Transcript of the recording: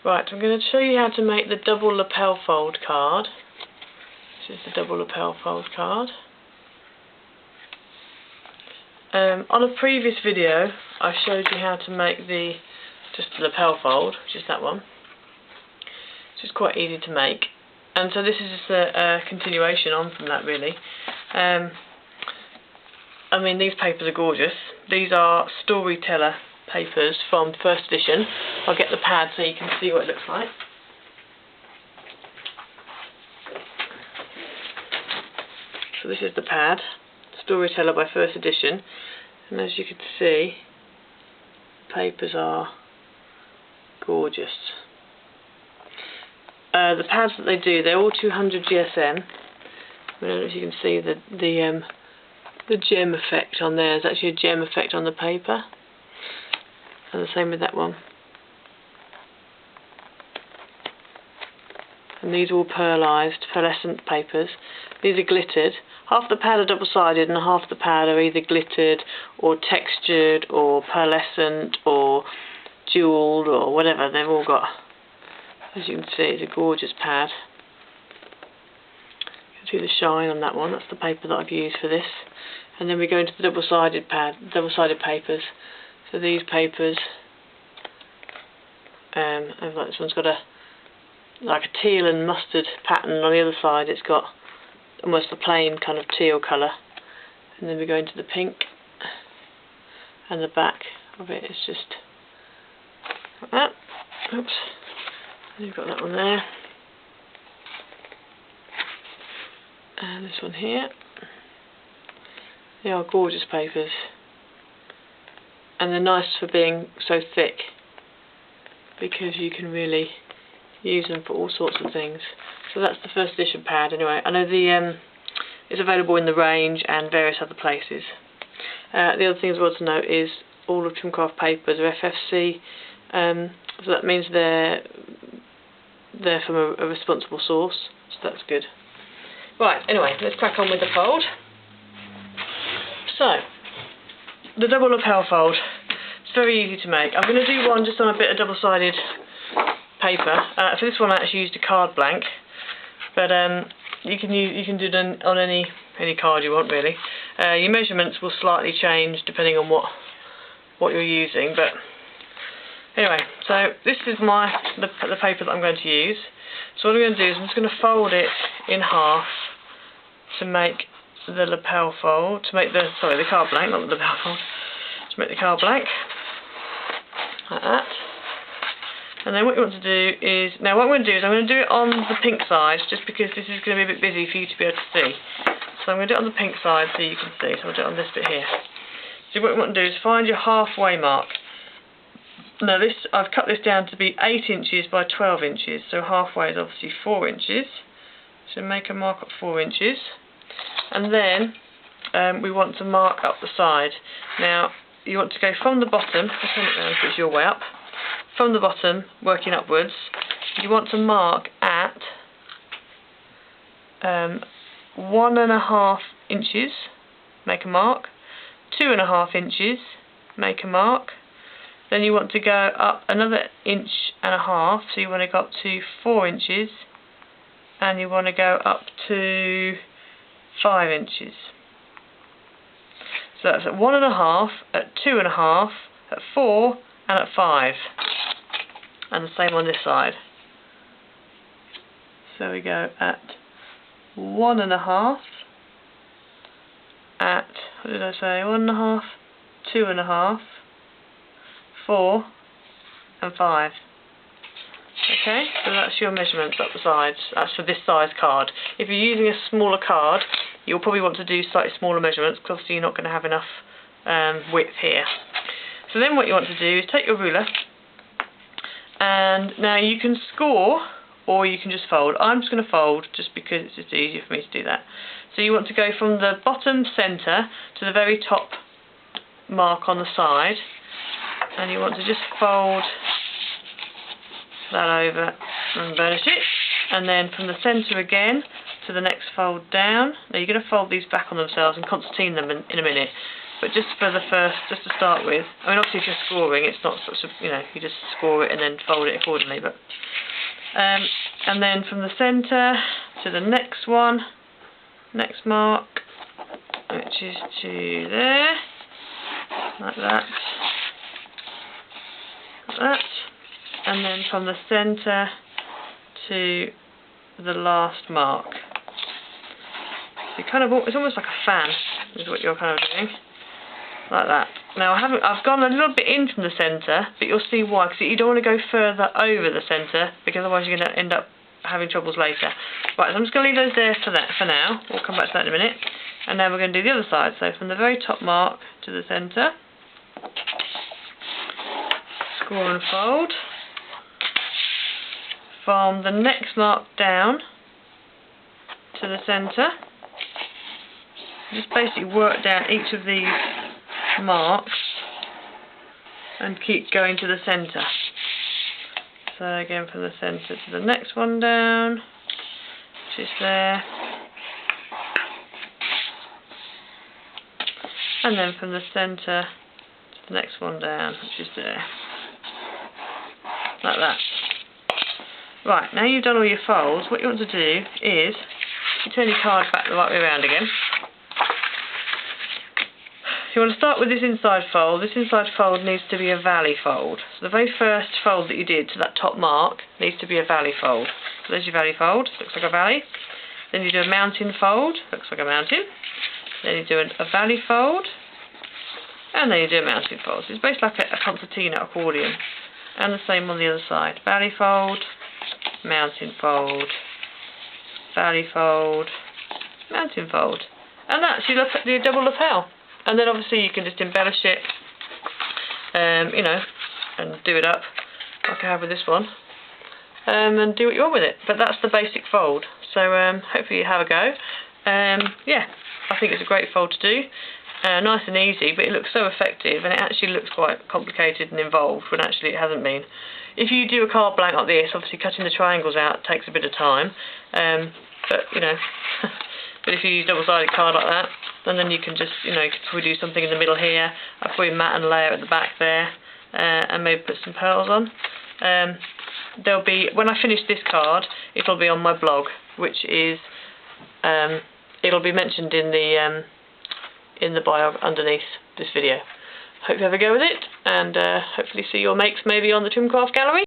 Right, I'm going to show you how to make the double lapel fold card. This is the double lapel fold card. On a previous video I showed you how to make just the lapel fold, which is that one, which is quite easy to make, and so this is just a continuation on from that really. I mean, these papers are gorgeous. These are Storyteller papers from First Edition. I'll get the pad so you can see what it looks like. So this is the pad, Storyteller by First Edition, and as you can see, the papers are gorgeous. The pads that they do, they're all 200 GSM. I don't know if you can see the gem effect on there. There's actually a gem effect on the paper, and the same with that one. And these are all pearlescent papers. These are glittered. Half the pad are double-sided and half the pad are either glittered or textured or pearlescent or jewelled or whatever. They've all got, as you can see, it's a gorgeous pad. You can see the shine on that one. That's the paper that I've used for this. And then we go into the double-sided papers. So these papers, like this one's got like a teal and mustard pattern. On the other side it's got almost a plain kind of teal colour, and then we go into the pink, and the back of it is just like that. Oops, and you've got that one there, and this one here. They are gorgeous papers, and they're nice for being so thick because you can really use them for all sorts of things. So that's the First Edition pad anyway. I know it's available in the range and various other places. The other thing as well to note is all of Trimcraft papers are FFC, so that means they're from a responsible source, so that's good. Right, anyway, let's crack on with the fold. So, the double lapel fold, it's very easy to make. I'm going to do one just on a bit of double-sided paper. For this one I actually used a card blank, but you can do it on any card you want really. Your measurements will slightly change depending on what you're using, but anyway, so this is the paper that I'm going to use. So what I'm going to do is I'm just going to fold it in half to make the lapel fold, to make the card blank, not the lapel fold, to make the card blank, like that. And then what you want to do is, now what I'm going to do is I'm going to do it on the pink side, just because this is going to be a bit busy for you to be able to see. So I'm going to do it on the pink side so you can see, so I'll do it on this bit here. So what you want to do is find your halfway mark. Now I've cut this down to be 8 inches by 12 inches, so halfway is obviously 4 inches. So make a mark at 4 inches. And then we want to mark up the side. Now you want to go from the bottom, I'll turn it around so it's your way up. From the bottom, working upwards, you want to mark at 1.5 inches, make a mark, 2.5 inches, make a mark, then you want to go up another 1.5 inches, so you want to go up to 4 inches, and you want to go up to 5 inches. So that's at 1.5, at 2.5, at 4, and at 5. And the same on this side. So we go at 1.5, at, what did I say, 1.5, 2.5, 4, and 5. Okay, so that's your measurements up the sides. That's for this size card. If you're using a smaller card, you'll probably want to do slightly smaller measurements, because obviously you're not going to have enough width here. So then what you want to do is take your ruler, and now you can score or you can just fold. I'm just going to fold just because it's just easier for me to do that. So you want to go from the bottom centre to the very top mark on the side, and you want to just fold that over and burnish it, and then from the centre again to the next fold down. Now you're going to fold these back on themselves and concertina them in a minute. but just for the first, just to start with. I mean, obviously if you're scoring, it's not sort of, you know, you just score it and then fold it accordingly. But and then from the centre to the next one, next mark, which is to there, like that, like that, and then from the centre to the last mark. So you kind of, it's almost like a fan is what you're kind of doing, like that. Now I've gone a little bit in from the centre, but you'll see why, because you don't want to go further over the centre, because otherwise you're going to end up having troubles later. Right, so I'm just going to leave those there for now. We'll come back to that in a minute. And now we're going to do the other side. So from the very top mark to the centre, score and fold. From the next mark down to the centre, just basically work down each of these marks and keep going to the centre. So again from the centre to the next one down, which is there, and then from the centre to the next one down, which is there, like that. Right, now you've done all your folds, what you want to do is, you turn your card back the right way around again. You want to start with this inside fold. This inside fold needs to be a valley fold. So the very first fold that you did to that top mark needs to be a valley fold. So there's your valley fold, looks like a valley. Then you do a mountain fold, looks like a mountain. Then you do a valley fold, and then you do a mountain fold. So it's basically like a concertina accordion. And the same on the other side. Valley fold, mountain fold, valley fold, mountain fold. And that's your double lapel. And then obviously you can just embellish it, you know, and do it up like I have with this one, and do what you want with it. But that's the basic fold. So hopefully you have a go. Yeah, I think it's a great fold to do. Nice and easy, but it looks so effective, and it actually looks quite complicated and involved when actually it hasn't been. If you do a card blank like this, obviously cutting the triangles out takes a bit of time, but you know, but if you use a double-sided card like that, and then you can just, you know, you could probably do something in the middle here. I'll probably mat and layer at the back there, and maybe put some pearls on. There'll be, when I finish this card, it'll be on my blog, which is, it'll be mentioned in the bio underneath this video. Hope you have a go with it, and hopefully see your makes maybe on the Trimcraft gallery.